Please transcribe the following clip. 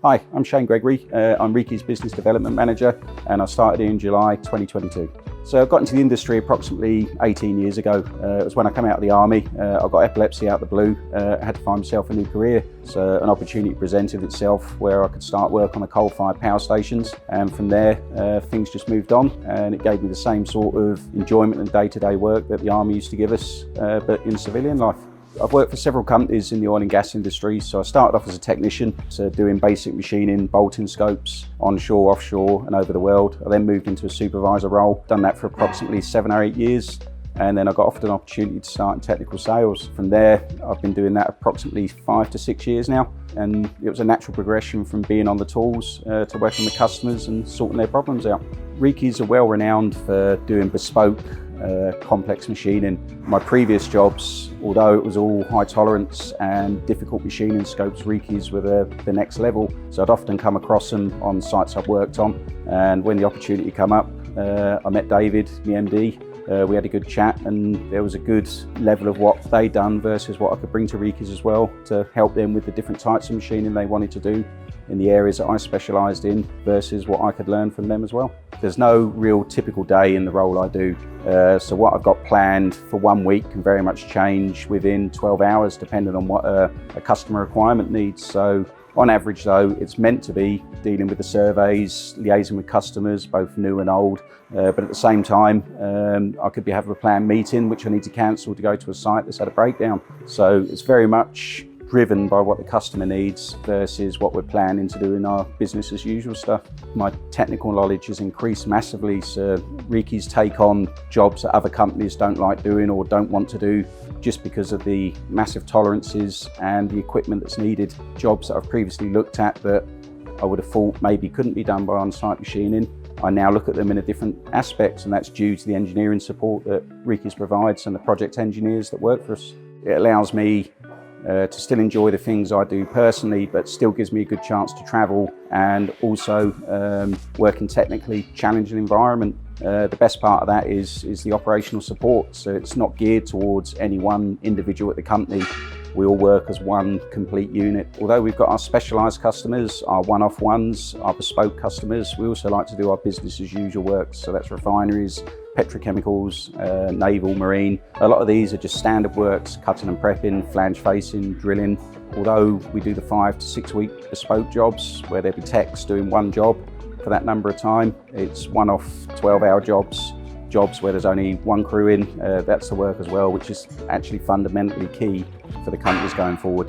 Hi, I'm Shane Gregory. I'm Reekie's Business Development Manager, and I started in July 2022. So I got into the industry approximately 18 years ago. It was when I came out of the army. I got epilepsy out of the blue. I had to find myself a new career. So an opportunity presented itself where I could start work on the coal-fired power stations. And from there, things just moved on, and it gave me the same sort of enjoyment and day-to-day work that the army used to give us, but in civilian life. I've worked for several companies in the oil and gas industry, so I started off as a technician, so doing basic machining, bolting scopes, onshore, offshore and over the world. I then moved into a supervisor role, done that for approximately 7 or 8 years, and then I got offered an opportunity to start in technical sales. From there, I've been doing that approximately 5 to 6 years now, and it was a natural progression from being on the tools to working with customers and sorting their problems out. Reekie's are well renowned for doing bespoke, complex machining. My previous jobs, although it was all high tolerance and difficult machining scopes, Reekie's were the next level. So I'd often come across them on sites I've worked on, and when the opportunity came up, I met David, the MD. We had a good chat, and there was a good level of what they'd done versus what I could bring to Reekie's as well, to help them with the different types of machining they wanted to do in the areas that I specialised in versus what I could learn from them as well. There's no real typical day in the role I do, so what I've got planned for 1 week can very much change within 12 hours depending on what a customer requirement needs. So on average though, it's meant to be dealing with the surveys, liaising with customers, both new and old, but at the same time, I could be having a planned meeting which I need to cancel to go to a site that's had a breakdown. So it's very much driven by what the customer needs versus what we're planning to do in our business as usual stuff. My technical knowledge has increased massively, so Reekie's take on jobs that other companies don't like doing or don't want to do just because of the massive tolerances and the equipment that's needed. Jobs that I've previously looked at that I would have thought maybe couldn't be done by on-site machining, I now look at them in a different aspects, and that's due to the engineering support that Reekie's provides and the project engineers that work for us. It allows me to still enjoy the things I do personally, but still gives me a good chance to travel and also work in technically challenging environment. The best part of that is the operational support, so it's not geared towards any one individual at the company. We all work as one complete unit. Although we've got our specialised customers, our one-off ones, our bespoke customers, we also like to do our business as usual work, so that's refineries, petrochemicals, naval, marine. A lot of these are just standard works, cutting and prepping, flange facing, drilling. Although we do the 5 to 6 week bespoke jobs where there'll be techs doing one job for that number of time, it's one-off 12-hour jobs where there's only one crew in. That's the work as well, which is actually fundamentally key for the companies going forward.